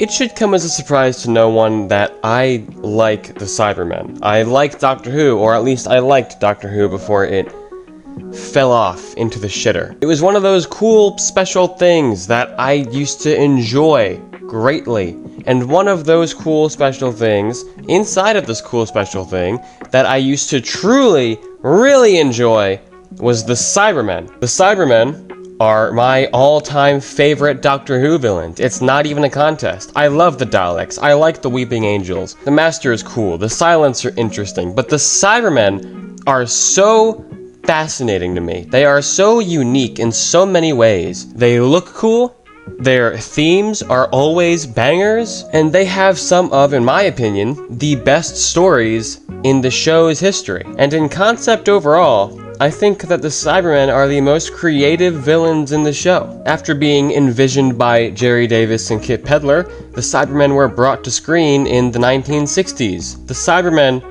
It should come as a surprise to no one that I like the Cybermen. I like Doctor Who, or at least I liked Doctor Who before it fell off into the shitter. It was one of those cool special things that I used to enjoy greatly. And one of those cool special things, inside of this cool special thing, that I used to truly, really enjoy was the Cybermen. The Cybermen are my all-time favorite Doctor Who villains. It's not even a contest. I love the Daleks. I like the Weeping Angels. The Master is cool. The Silents are interesting. But the Cybermen are so fascinating to me. They are so unique in so many ways. They look cool. Their themes are always bangers, and they have some of, in my opinion, the best stories in the show's history. And in concept overall, I think that the Cybermen are the most creative villains in the show. After being envisioned by Jerry Davis and Kit Pedler, the Cybermen were brought to screen in the 1960s. The Cybermen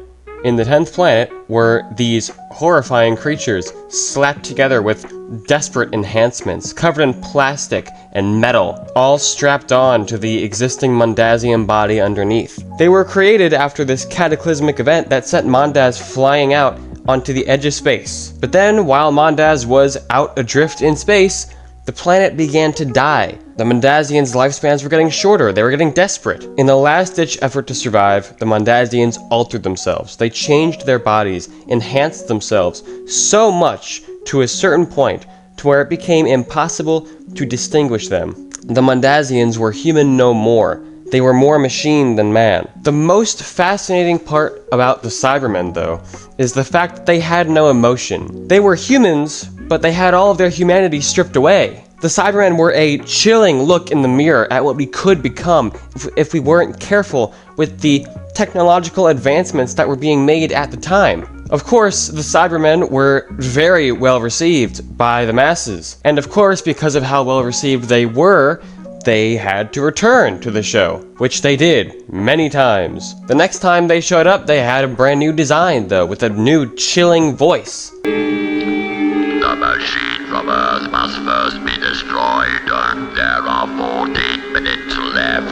in the 10th Planet were these horrifying creatures slapped together with desperate enhancements, covered in plastic and metal, all strapped on to the existing Mondasian body underneath. They were created after this cataclysmic event that sent Mondas flying out onto the edge of space. But then, while Mondas was out adrift in space, the planet began to die. The Mondasians' lifespans were getting shorter, they were getting desperate. In the last-ditch effort to survive, the Mondasians altered themselves. They changed their bodies, enhanced themselves so much to a certain point to where it became impossible to distinguish them. The Mondasians were human no more. They were more machine than man. The most fascinating part about the Cybermen, though, is the fact that they had no emotion. They were humans, but they had all of their humanity stripped away. The Cybermen were a chilling look in the mirror at what we could become if we weren't careful with the technological advancements that were being made at the time. Of course, the Cybermen were very well received by the masses. And of course, because of how well received they were, they had to return to the show, which they did many times. The next time they showed up, they had a brand new design, though, with a new chilling voice. The machine from Earth must first be destroyed. There are 14 minutes left.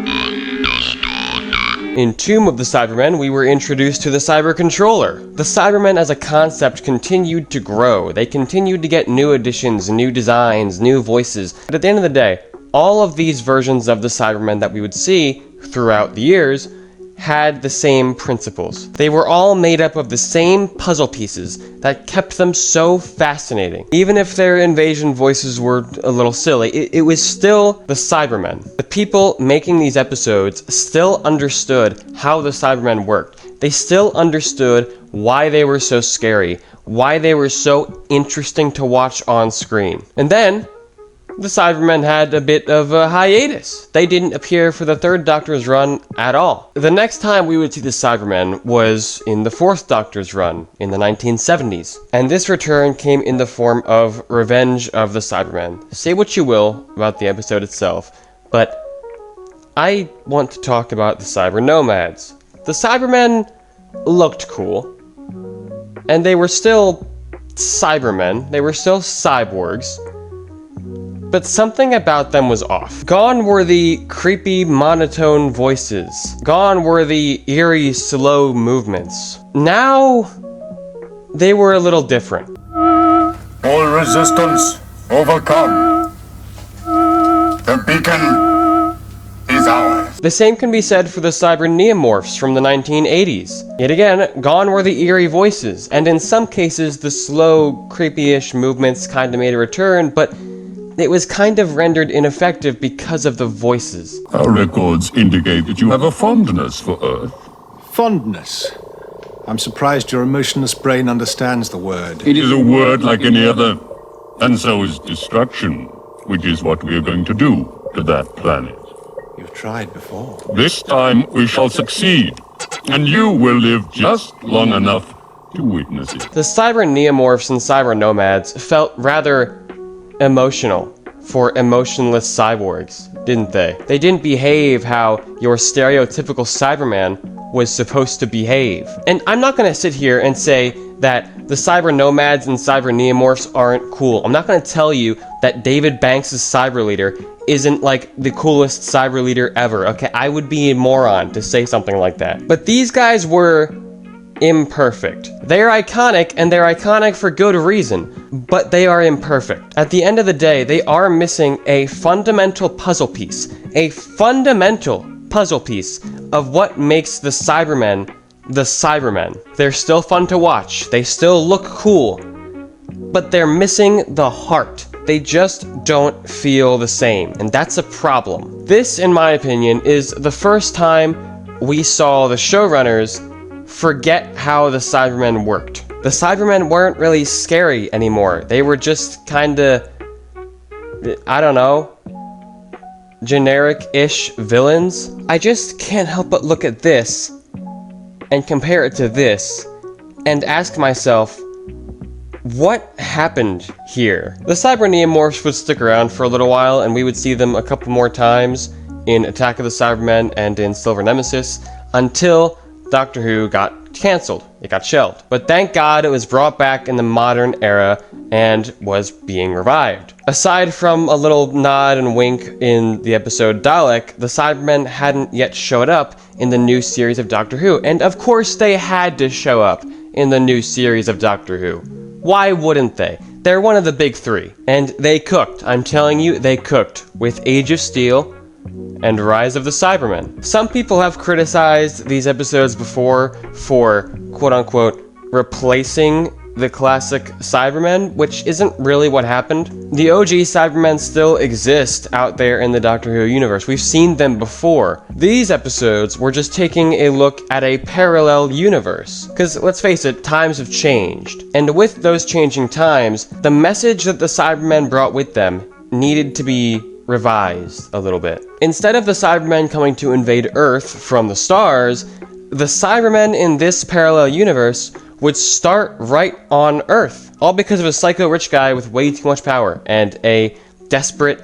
Understood. In Tomb of the Cybermen, we were introduced to the Cyber Controller. The Cybermen as a concept continued to grow. They continued to get new additions, new designs, new voices. But at the end of the day, all of these versions of the Cybermen that we would see throughout the years had the same principles. They were all made up of the same puzzle pieces that kept them so fascinating. Even if their invasion voices were a little silly, it was still the Cybermen. The people making these episodes still understood how the Cybermen worked. They still understood why they were so scary, why they were so interesting to watch on screen. And then, the Cybermen had a bit of a hiatus. They didn't appear for the third Doctor's run at all. The next time we would see the Cybermen was in the fourth Doctor's run in the 1970s. And this return came in the form of Revenge of the Cybermen. Say what you will about the episode itself, but I want to talk about the Cyber Nomads. The Cybermen looked cool, and they were still Cybermen. They were still cyborgs. But something about them was off. Gone were the creepy, monotone voices. Gone were the eerie, slow movements. Now, they were a little different. All resistance overcome. The beacon is ours. The same can be said for the Cyber Neomorphs from the 1980s. Yet again, gone were the eerie voices, and in some cases the slow, creepy-ish movements kinda made a return, but it was kind of rendered ineffective because of the voices. Our records indicate that you have a fondness for Earth. Fondness? I'm surprised your emotionless brain understands the word. It is a word like any other, and so is destruction, which is what we are going to do to that planet. You've tried before. This time we shall succeed, and you will live just long enough to witness it. The Cyber Neomorphs and Cyber Nomads felt rather emotional for emotionless cyborgs, didn't they? They didn't behave how your stereotypical Cyberman was supposed to behave. And I'm not gonna sit here and say that the Cyber Nomads and Cyber Neomorphs aren't cool. I'm not gonna tell you that David Banks' Cyber Leader isn't like the coolest cyber leader ever. Okay, I would be a moron to say something like that. But these guys were imperfect. They're iconic, and they're iconic for good reason, but they are imperfect. At the end of the day, they are missing a fundamental puzzle piece. A fundamental puzzle piece of what makes the Cybermen the Cybermen. They're still fun to watch. They still look cool, but they're missing the heart. They just don't feel the same, and that's a problem. This, in my opinion, is the first time we saw the showrunners forget how the Cybermen worked. The Cybermen weren't really scary anymore. They were just kinda, I don't know, generic-ish villains. I just can't help but look at this and compare it to this and ask myself, what happened here? The Cyber Neomorphs would stick around for a little while, and we would see them a couple more times in Attack of the Cybermen and in Silver Nemesis, until Doctor Who got cancelled. It got shelved. But thank God it was brought back in the modern era and was being revived. Aside from a little nod and wink in the episode Dalek, the Cybermen hadn't yet showed up in the new series of Doctor Who. And of course they had to show up in the new series of Doctor Who. Why wouldn't they? They're one of the big three. And they cooked. I'm telling you, they cooked. With Age of Steel and Rise of the Cybermen. Some people have criticized these episodes before for, quote-unquote, replacing the classic Cybermen, which isn't really what happened. The OG Cybermen still exist out there in the Doctor Who universe. We've seen them before. These episodes were just taking a look at a parallel universe. Because, let's face it, times have changed. And with those changing times, the message that the Cybermen brought with them needed to be revised a little bit. Instead of the Cybermen coming to invade Earth from the stars, the Cybermen in this parallel universe would start right on Earth. All because of a psycho-rich guy with way too much power and a desperate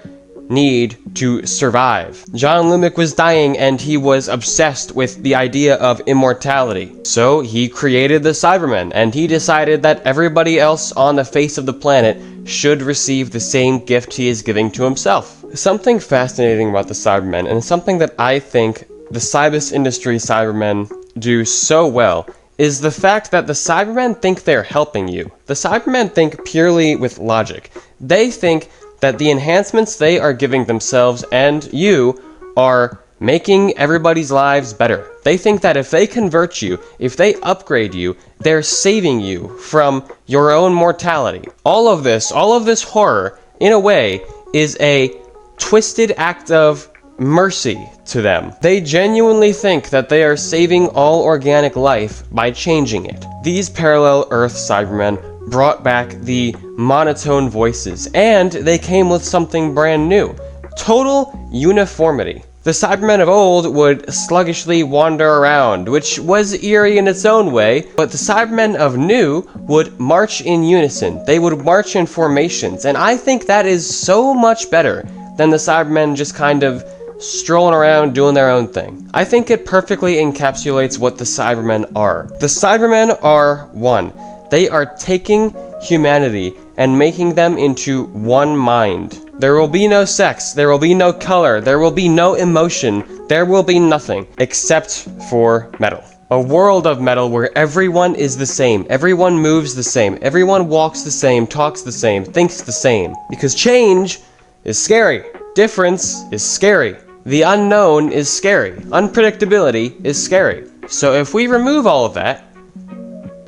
need to survive. John Lumick was dying and he was obsessed with the idea of immortality. So he created the Cybermen, and he decided that everybody else on the face of the planet should receive the same gift he is giving to himself. Something fascinating about the Cybermen, and something that I think the Cybus industry Cybermen do so well, is the fact that the Cybermen think they're helping you. The Cybermen think purely with logic. They think that the enhancements they are giving themselves and you are making everybody's lives better. They think that if they convert you, if they upgrade you, they're saving you from your own mortality. All of this horror, in a way, is a twisted act of mercy to them. They genuinely think that they are saving all organic life by changing it. These parallel Earth Cybermen brought back the monotone voices, and they came with something brand new. Total uniformity. The Cybermen of old would sluggishly wander around, which was eerie in its own way, but the Cybermen of new would march in unison. They would march in formations, and I think that is so much better than the Cybermen just kind of strolling around doing their own thing. I think it perfectly encapsulates what the Cybermen are. The Cybermen are one. They are taking humanity and making them into one mind. There will be no sex, there will be no color, there will be no emotion, there will be nothing except for metal. A world of metal where everyone is the same, everyone moves the same, everyone walks the same, talks the same, thinks the same. Because change is scary. Difference is scary. The unknown is scary. Unpredictability is scary. So if we remove all of that,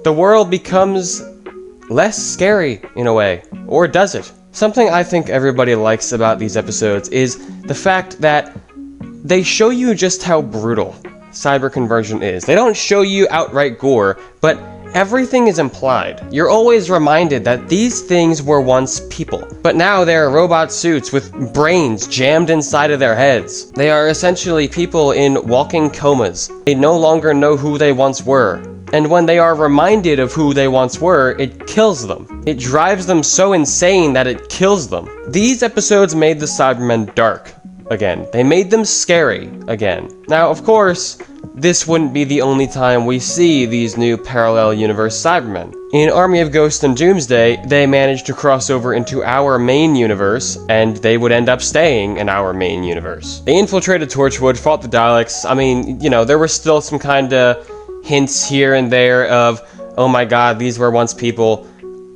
the world becomes less scary in a way. Or does it? Something I think everybody likes about these episodes is the fact that they show you just how brutal cyber conversion is. They don't show you outright gore, but everything is implied. You're always reminded that these things were once people, but now they're robot suits with brains jammed inside of their heads. They are essentially people in walking comas. They no longer know who they once were. And when they are reminded of who they once were, it kills them. It drives them so insane that it kills them. These episodes made the Cybermen dark again. They made them scary again. Now, of course, this wouldn't be the only time we see these new parallel universe Cybermen. In Army of Ghosts and Doomsday, they managed to cross over into our main universe, and they would end up staying in our main universe. They infiltrated Torchwood, fought the Daleks. I mean, you know, there were still some kind of hints here and there of, oh my god, these were once people.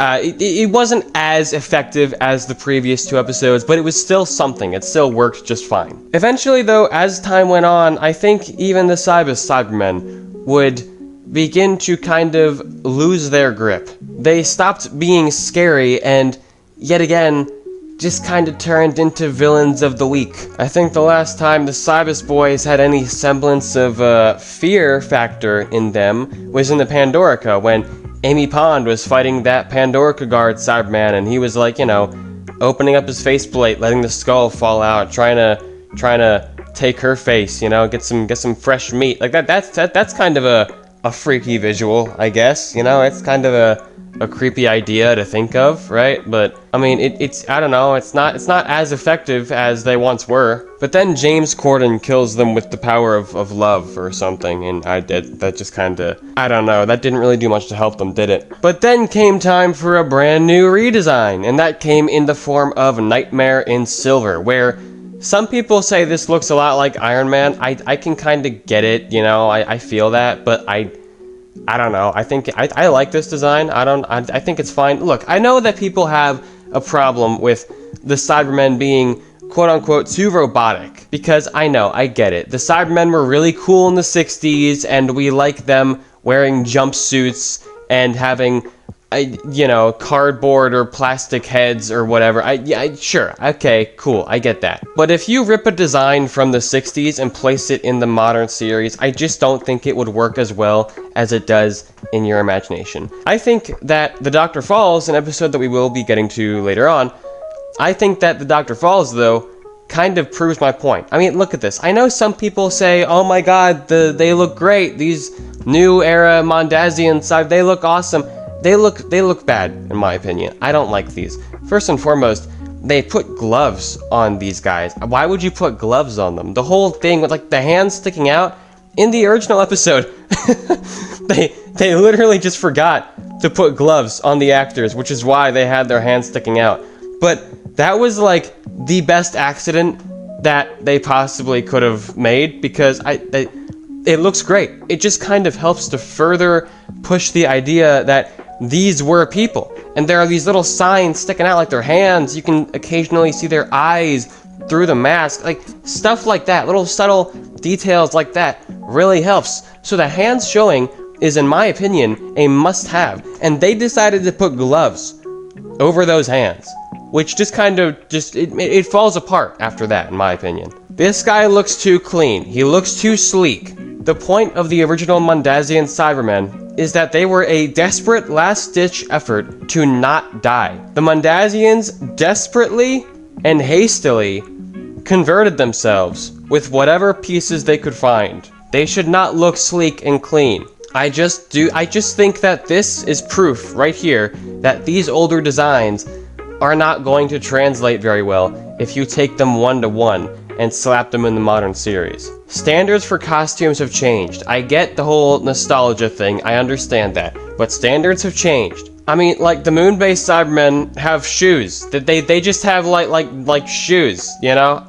It wasn't as effective as the previous 2 episodes, but it was still something. It still worked just fine. Eventually, though, as time went on, I think even the Cybermen would begin to kind of lose their grip. They stopped being scary and, yet again, just kind of turned into villains of the week. I think the last time the Cybus boys had any semblance of a fear factor in them was in the Pandorica, when Amy Pond was fighting that Pandorica guard Cyberman, and he was like, you know, opening up his faceplate, letting the skull fall out, trying to take her face, you know, get some fresh meat. Like that's kind of a freaky visual, I guess, you know, it's kind of a creepy idea to think of, right? But I mean, it's I don't know, it's not as effective as they once were. But then James Corden kills them with the power of love or something, and that just kind of, I don't know, that didn't really do much to help them, did it? But then came time for a brand new redesign, and that came in the form of Nightmare in Silver, where some people say this looks a lot like Iron Man. I can kind of get it, you know, I feel that, but I don't know. I think I like this design. I think it's fine. Look, I know that people have a problem with the Cybermen being quote-unquote too robotic, because I get it. The Cybermen were really cool in the 60s, and we like them wearing jumpsuits and having, you know, cardboard or plastic heads or whatever. Sure, okay, cool, I get that. But if you rip a design from the 60s and place it in the modern series, I just don't think it would work as well as it does in your imagination. I think that the Dr. Falls, an episode that we will be getting to later on, I think that the Dr. Falls, though, kind of proves my point. I mean, look at this. I know some people say, oh my god, they look great, these new era Mondasian side, they look awesome. They look bad, in my opinion. I don't like these. First and foremost, they put gloves on these guys. Why would you put gloves on them? The whole thing with like the hands sticking out, in the original episode, they literally just forgot to put gloves on the actors, which is why they had their hands sticking out. But that was like the best accident that they possibly could have made, because it looks great. It just kind of helps to further push the idea that these were people. And there are these little signs sticking out like their hands. You can occasionally see their eyes through the mask. Like, stuff like that, little subtle details like that really helps. So the hands showing is, in my opinion, a must-have. And they decided to put gloves over those hands, which just kind of, it falls apart after that, in my opinion. This guy looks too clean. He looks too sleek. The point of the original Mondasian Cybermen is that they were a desperate last-ditch effort to not die. The Mondasians desperately and hastily converted themselves with whatever pieces they could find. They should not look sleek and clean. I just think that this is proof right here that these older designs are not going to translate very well if you take them one-to-one and slap them in the modern series. Standards for costumes have changed. I get the whole nostalgia thing, I understand that, but standards have changed. I mean, like, the moon-based Cybermen have shoes. They just have like shoes, you know?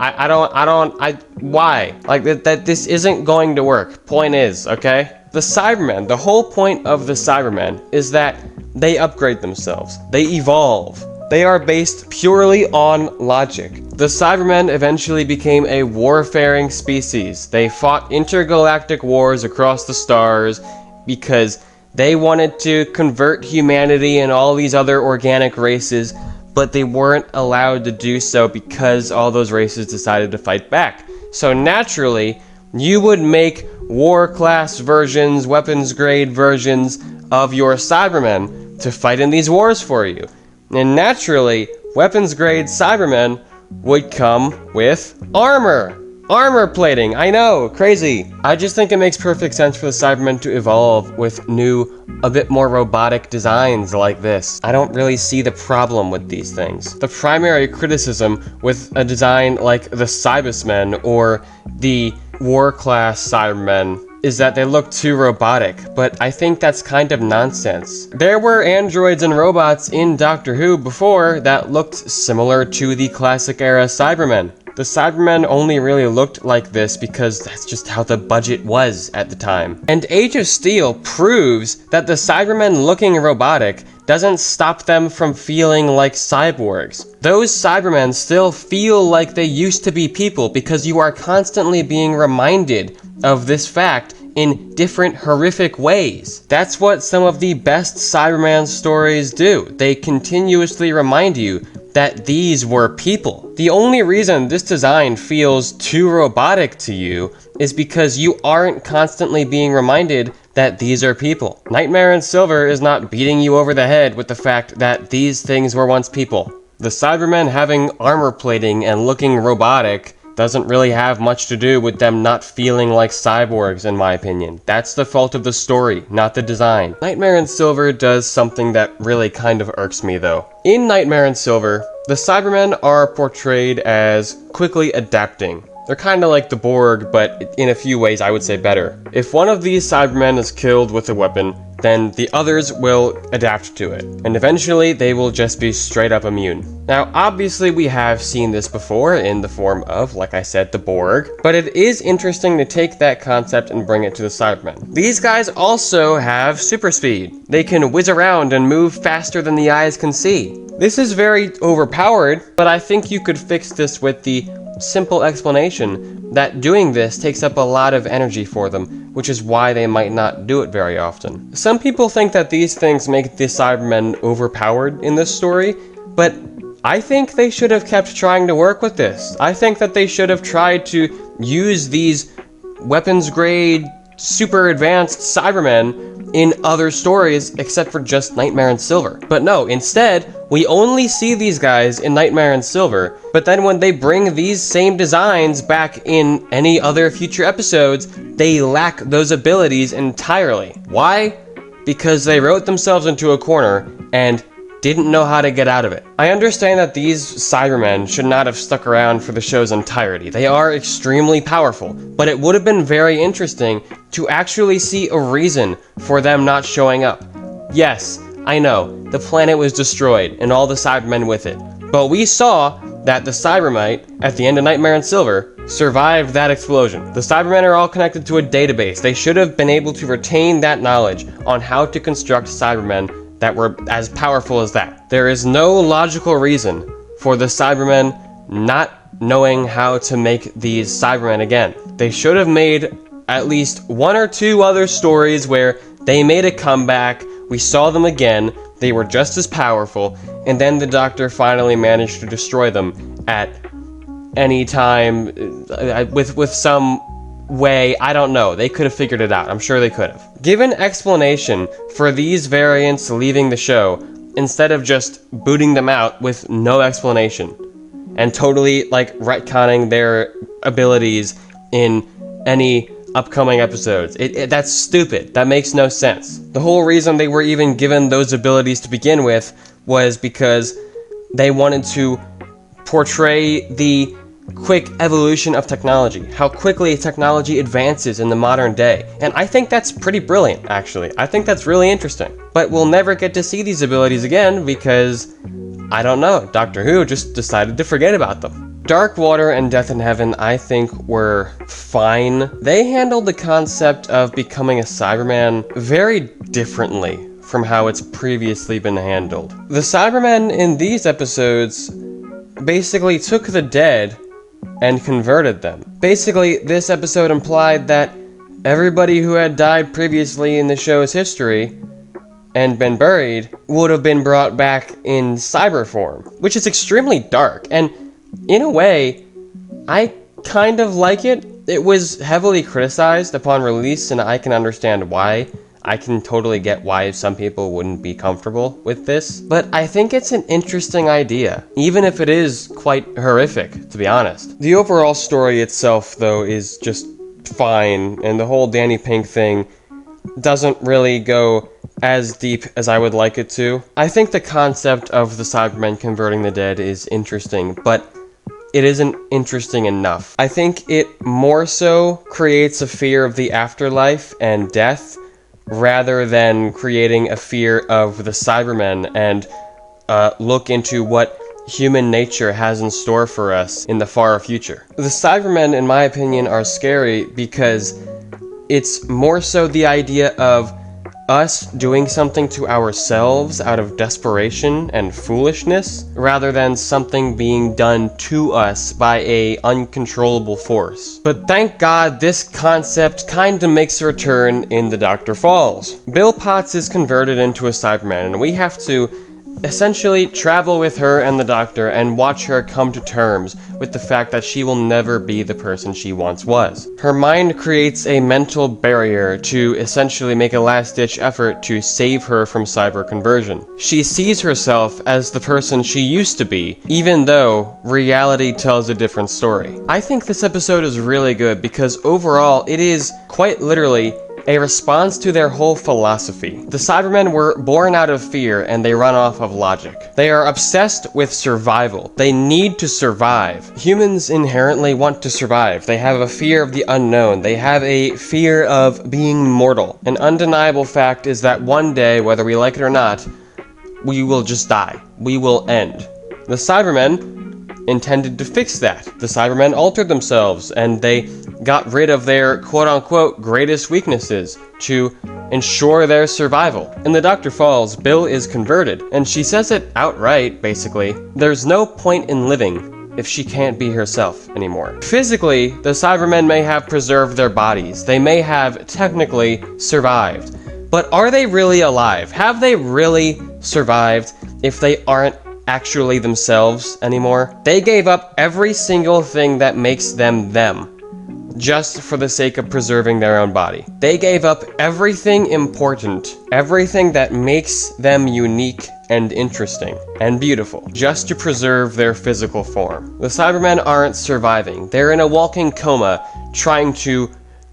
Why? Like, that this isn't going to work. Point is, okay? The Cybermen, the whole point of the Cybermen is that they upgrade themselves. They evolve. They are based purely on logic. The Cybermen eventually became a warfaring species. They fought intergalactic wars across the stars because they wanted to convert humanity and all these other organic races, but they weren't allowed to do so because all those races decided to fight back. So naturally, you would make war-class versions, weapons-grade versions of your Cybermen to fight in these wars for you. And naturally, weapons-grade Cybermen would come with armor. Armor plating, I know, crazy. I just think it makes perfect sense for the Cybermen to evolve with new, a bit more robotic designs like this. I don't really see the problem with these things. The primary criticism with a design like the Cybermen or the war-class Cybermen is that they look too robotic, but I think that's kind of nonsense. There were androids and robots in Doctor Who before that looked similar to the classic era Cybermen. The Cybermen only really looked like this because that's just how the budget was at the time. And Age of Steel proves that the Cybermen looking robotic doesn't stop them from feeling like cyborgs. Those Cybermen still feel like they used to be people because you are constantly being reminded of this fact in different horrific ways. That's what some of the best Cyberman stories do. They continuously remind you that these were people. The only reason this design feels too robotic to you is because you aren't constantly being reminded that these are people. Nightmare in Silver is not beating you over the head with the fact that these things were once people. The Cybermen having armor plating and looking robotic doesn't really have much to do with them not feeling like cyborgs, in my opinion. That's the fault of the story, not the design. Nightmare in Silver does something that really kind of irks me, though. In Nightmare in Silver, the Cybermen are portrayed as quickly adapting. They're kind of like the Borg, but in a few ways I would say better. If one of these Cybermen is killed with a weapon, then the others will adapt to it, and eventually they will just be straight up immune. Now, obviously we have seen this before in the form of, like I said, the Borg, but it is interesting to take that concept and bring it to the Cybermen. These guys also have super speed. They can whiz around and move faster than the eyes can see. This is very overpowered, but I think you could fix this with the simple explanation that doing this takes up a lot of energy for them, which is why they might not do it very often. Some people think that these things make the Cybermen overpowered in this story, but I think they should have kept trying to work with this. I think that they should have tried to use these weapons-grade, super advanced Cybermen in other stories except for just Nightmare in Silver. But no, instead, we only see these guys in Nightmare in Silver, but then when they bring these same designs back in any other future episodes, they lack those abilities entirely. Why? Because they wrote themselves into a corner and didn't know how to get out of it. I understand that these Cybermen should not have stuck around for the show's entirety. They are extremely powerful, but it would have been very interesting to actually see a reason for them not showing up. Yes, I know, the planet was destroyed and all the Cybermen with it, but we saw that the Cybermite, at the end of Nightmare in Silver, survived that explosion. The Cybermen are all connected to a database. They should have been able to retain that knowledge on how to construct Cybermen that were as powerful as that. There is no logical reason for the Cybermen not knowing how to make these Cybermen again. They should have made at least one or two other stories where they made a comeback, we saw them again, they were just as powerful, and then the Doctor finally managed to destroy them at any time with some way, I don't know. They could have figured it out. I'm sure they could have. Given explanation for these variants leaving the show, instead of just booting them out with no explanation, and totally, like, retconning their abilities in any upcoming episodes. That's stupid. That makes no sense. The whole reason they were even given those abilities to begin with was because they wanted to portray the quick evolution of technology, how quickly technology advances in the modern day. And I think that's pretty brilliant, actually. I think that's really interesting. But we'll never get to see these abilities again because, I don't know, Doctor Who just decided to forget about them. Dark Water and Death in Heaven, I think, were fine. They handled the concept of becoming a Cyberman very differently from how it's previously been handled. The Cybermen in these episodes basically took the dead and converted them. Basically, this episode implied that everybody who had died previously in the show's history and been buried would have been brought back in cyber form, which is extremely dark, and in a way, I kind of like it. It was heavily criticized upon release, and I can understand why. I can totally get why some people wouldn't be comfortable with this, but I think it's an interesting idea, even if it is quite horrific, to be honest. The overall story itself, though, is just fine, and the whole Danny Pink thing doesn't really go as deep as I would like it to. I think the concept of the Cybermen converting the dead is interesting, but it isn't interesting enough. I think it more so creates a fear of the afterlife and death rather than creating a fear of the Cybermen and look into what human nature has in store for us in the far future. The Cybermen, in my opinion, are scary because it's more so the idea of us doing something to ourselves out of desperation and foolishness, rather than something being done to us by a uncontrollable force. But thank God this concept kinda makes a return in the Dr. Falls. Bill Potts is converted into a Cyberman, and we have to essentially travel with her and the Doctor and watch her come to terms with the fact that she will never be the person she once was. Her mind creates a mental barrier to essentially make a last-ditch effort to save her from cyber conversion. She sees herself as the person she used to be, even though reality tells a different story. I think this episode is really good because overall it is quite literally a response to their whole philosophy. The Cybermen were born out of fear and they run off of logic. They are obsessed with survival. They need to survive. Humans inherently want to survive. They have a fear of the unknown. They have a fear of being mortal. An undeniable fact is that one day, whether we like it or not, we will just die. We will end. The Cybermen intended to fix that. The Cybermen altered themselves and they got rid of their quote-unquote greatest weaknesses to ensure their survival. In the Dr. Falls, Bill is converted, and she says it outright, basically. There's no point in living if she can't be herself anymore. Physically, the Cybermen may have preserved their bodies. They may have technically survived. But are they really alive? Have they really survived if they aren't actually themselves anymore? They gave up every single thing that makes them them, just for the sake of preserving their own body. They gave up everything important, everything that makes them unique and interesting and beautiful, just to preserve their physical form. The Cybermen aren't surviving. They're in a walking coma, trying to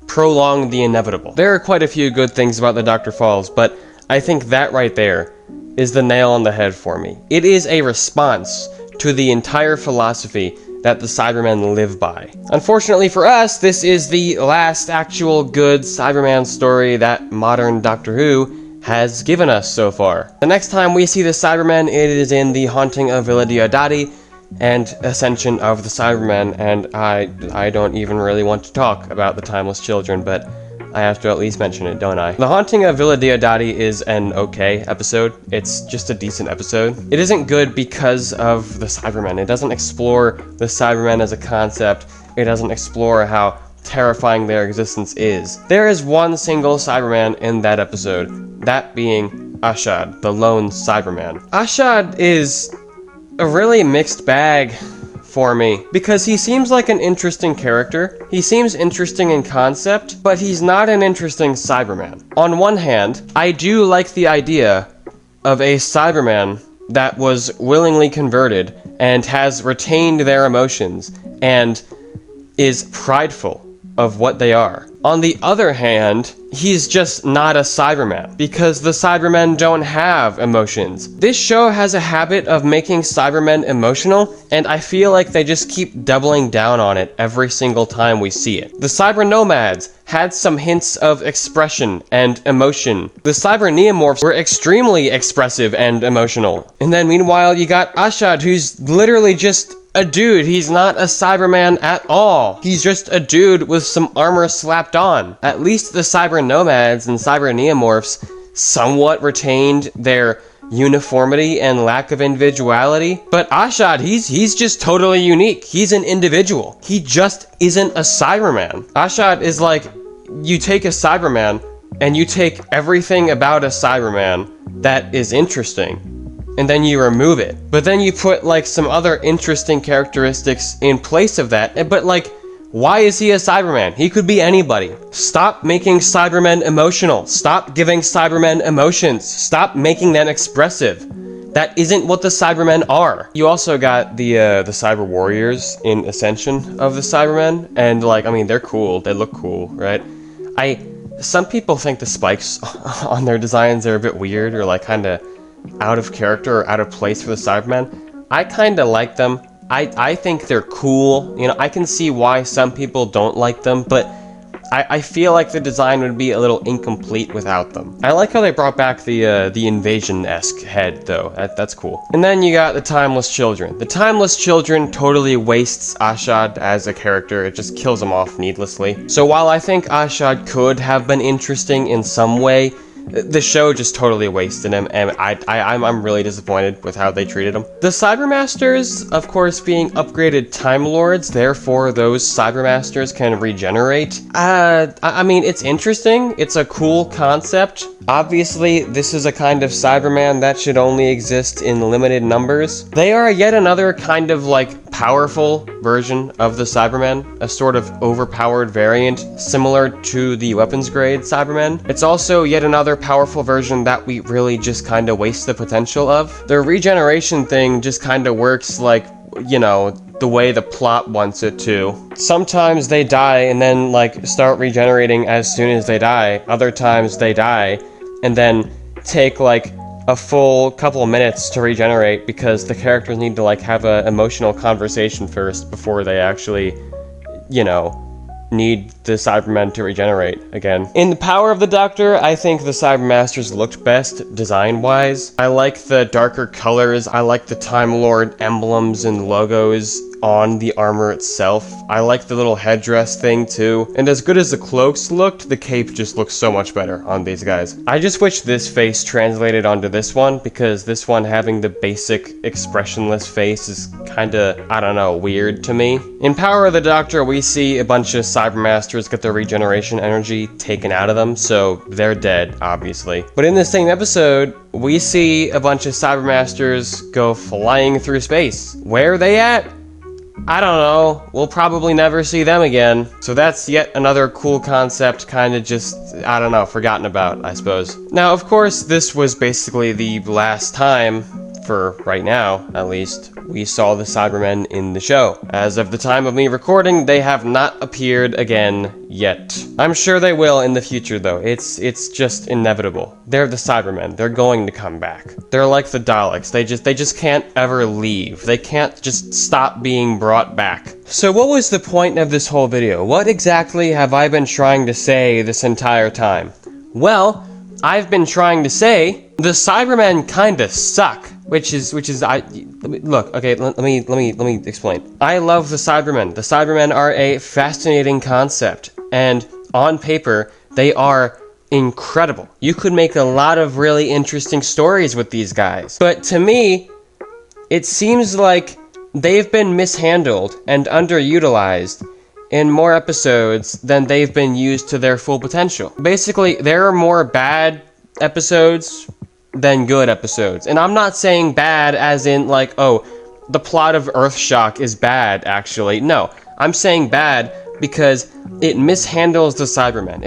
prolong the inevitable. There are quite a few good things about the Dr. Falls, but I think that right there is the nail on the head for me. It is a response to the entire philosophy that the Cybermen live by. Unfortunately for us, this is the last actual good Cyberman story that modern Doctor Who has given us so far. The next time we see the Cybermen, it is in The Haunting of Villa Diodati and Ascension of the Cybermen, and I don't even really want to talk about the Timeless Children, but I have to at least mention it, don't I? The Haunting of Villa Diodati is an okay episode. It's just a decent episode. It isn't good because of the Cybermen. It doesn't explore the Cybermen as a concept. It doesn't explore how terrifying their existence is. There is one single Cyberman in that episode, that being Ashad, the lone Cyberman. Ashad is a really mixed bag for me, because he seems like an interesting character. He seems interesting in concept, but he's not an interesting Cyberman. On one hand, I do like the idea of a Cyberman that was willingly converted and has retained their emotions and is prideful of what they are. On the other hand, he's just not a Cyberman, because the Cybermen don't have emotions. This show has a habit of making Cybermen emotional, and I feel like they just keep doubling down on it every single time we see it. The Cyber Nomads had some hints of expression and emotion. The Cyber Neomorphs were extremely expressive and emotional. And then meanwhile, you got Ashad, who's literally just a dude. He's not a Cyberman at all. He's just a dude with some armor slapped on. At least the Cyber Nomads and Cyber Neomorphs somewhat retained their uniformity and lack of individuality. But Ashad, he's just totally unique. He's an individual. He just isn't a Cyberman. Ashad is like, you take a Cyberman and you take everything about a Cyberman that is interesting, and then you remove it. But then you put like some other interesting characteristics in place of that. But like, why is he a Cyberman? He could be anybody. Stop making Cybermen emotional. Stop giving Cybermen emotions. Stop making them expressive. That isn't what the Cybermen are. You also got the Cyber Warriors in Ascension of the Cybermen, and like, I mean, they're cool. They look cool, right? Some people think the spikes on their designs are a bit weird or like kind of out of character or out of place for the Cybermen. I kind of like them. I think they're cool. You know, I can see why some people don't like them, but I feel like the design would be a little incomplete without them. I like how they brought back the invasion-esque head, though. That's cool. And then you got the Timeless Children. The Timeless Children totally wastes Ashad as a character. It just kills him off needlessly. So while I think Ashad could have been interesting in some way, the show just totally wasted him, and I'm really disappointed with how they treated him. The Cybermasters, of course, being upgraded Time Lords, therefore those Cybermasters can regenerate. I mean, it's interesting. It's a cool concept. Obviously, this is a kind of Cyberman that should only exist in limited numbers. They are yet another kind of, like, powerful version of the Cybermen, a sort of overpowered variant similar to the weapons grade Cybermen. It's also yet another powerful version that we really just kind of waste the potential of. The regeneration thing just kind of works like, you know, the way the plot wants it to. Sometimes they die and then, like, start regenerating as soon as they die. Other times they die and then take, like, a full couple of minutes to regenerate because the characters need to, like, have a emotional conversation first before they actually, you know, need the Cybermen to regenerate again. In the Power of the Doctor, I think the Cybermasters looked best design-wise. I like the darker colors, I like the Time Lord emblems and logos on the armor itself. I like the little headdress thing too. And as good as the cloaks looked, the cape just looks so much better on these guys. I just wish this face translated onto this one, because this one having the basic expressionless face is kinda, I don't know, weird to me. In Power of the Doctor, we see a bunch of Cybermasters get their regeneration energy taken out of them, so they're dead, obviously. But in the same episode, we see a bunch of Cybermasters go flying through space. Where are they at? I don't know. We'll probably never see them again. So that's yet another cool concept, kind of just, I don't know, forgotten about, I suppose. Now, of course, this was basically the last time, for right now, at least, we saw the Cybermen in the show. As of the time of me recording, they have not appeared again yet. I'm sure they will in the future, though. It's just inevitable. They're the Cybermen. They're going to come back. They're like the Daleks. They just can't ever leave. They can't just stop being brought back. So what was the point of this whole video? What exactly have I been trying to say this entire time? Well, I've been trying to say the Cybermen kinda suck. Which is look, okay, let me explain. I love the Cybermen. The Cybermen are a fascinating concept, and on paper, they are incredible. You could make a lot of really interesting stories with these guys. But to me, it seems like they've been mishandled and underutilized in more episodes than they've been used to their full potential. Basically, there are more bad episodes than good episodes. And I'm not saying bad as in, like, oh, the plot of Earthshock is bad, actually. No, I'm saying bad because it mishandles the Cybermen.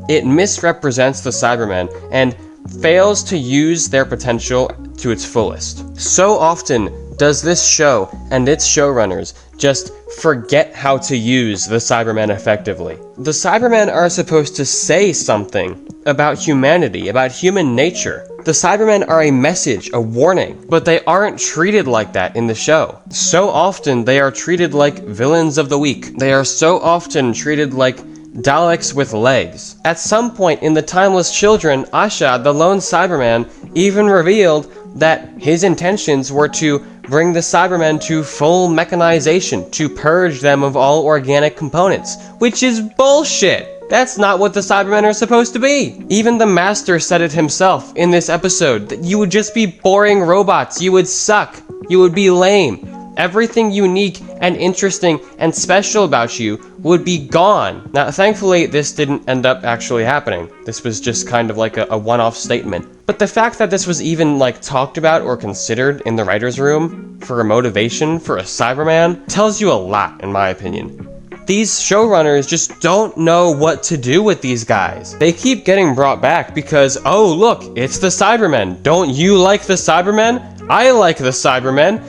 It misrepresents the Cybermen and fails to use their potential to its fullest. So often does this show and its showrunners just forget how to use the Cybermen effectively. The Cybermen are supposed to say something about humanity, about human nature. The Cybermen are a message, a warning, but they aren't treated like that in the show. So often they are treated like villains of the week. They are so often treated like Daleks with legs. At some point in the Timeless Children, Ashad, the lone Cyberman, even revealed that his intentions were to bring the Cybermen to full mechanization, to purge them of all organic components, which is bullshit. That's not what the Cybermen are supposed to be. Even the Master said it himself in this episode, that you would just be boring robots, you would suck, you would be lame. Everything unique and interesting and special about you would be gone. Now, thankfully, this didn't end up actually happening. This was just kind of like a one-off statement. But the fact that this was even, like, talked about or considered in the writer's room for a motivation for a Cyberman tells you a lot, in my opinion. These showrunners just don't know what to do with these guys. They keep getting brought back because, oh, look, it's the Cybermen. Don't you like the Cybermen? I like the Cybermen.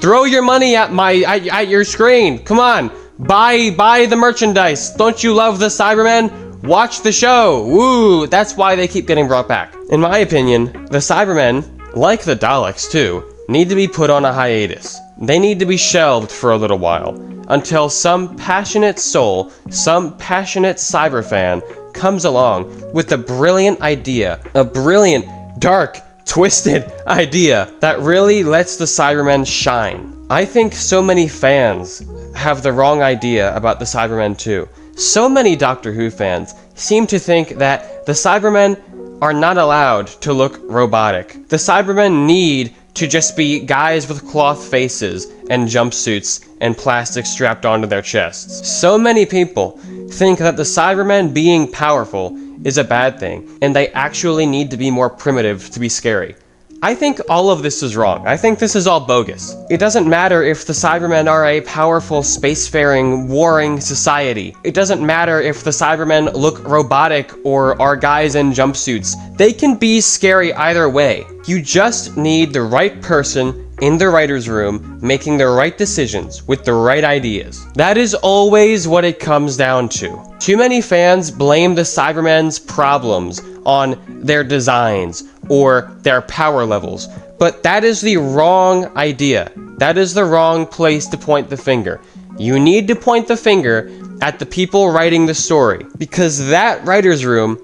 Throw your money at your screen. Come on, buy the merchandise. Don't you love the Cybermen? Watch the show. Woo! That's why they keep getting brought back. In my opinion, the Cybermen, like the Daleks too, need to be put on a hiatus. They need to be shelved for a little while, until some passionate soul, some passionate cyber fan comes along with a brilliant idea, a brilliant, dark, twisted idea that really lets the Cybermen shine. I think so many fans have the wrong idea about the Cybermen too. So many Doctor Who fans seem to think that the Cybermen are not allowed to look robotic. The Cybermen need to just be guys with cloth faces and jumpsuits and plastic strapped onto their chests. So many people think that the Cybermen being powerful is a bad thing, and they actually need to be more primitive to be scary. I think all of this is wrong. I think this is all bogus. It doesn't matter if the Cybermen are a powerful, spacefaring, warring society. It doesn't matter if the Cybermen look robotic or are guys in jumpsuits. They can be scary either way. You just need the right person in the writer's room making the right decisions with the right ideas. That is always what it comes down to. Too many fans blame the Cybermen's problems on their designs or their power levels, but that is the wrong idea. That is the wrong place to point the finger. You need to point the finger at the people writing the story, because that writer's room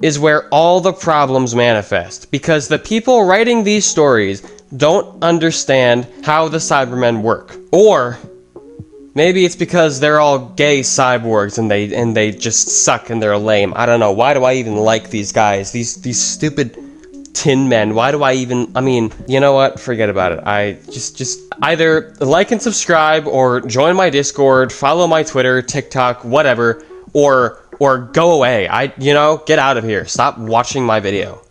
is where all the problems manifest, because the people writing these stories don't understand how the Cybermen work. Or maybe it's because they're all gay cyborgs and they just suck and they're lame. I don't know. Why do I even like these guys? These stupid tin men. Why do I even, you know what? Forget about it. I just either like and subscribe or join my Discord, follow my Twitter, TikTok, whatever, or go away. Get out of here. Stop watching my video.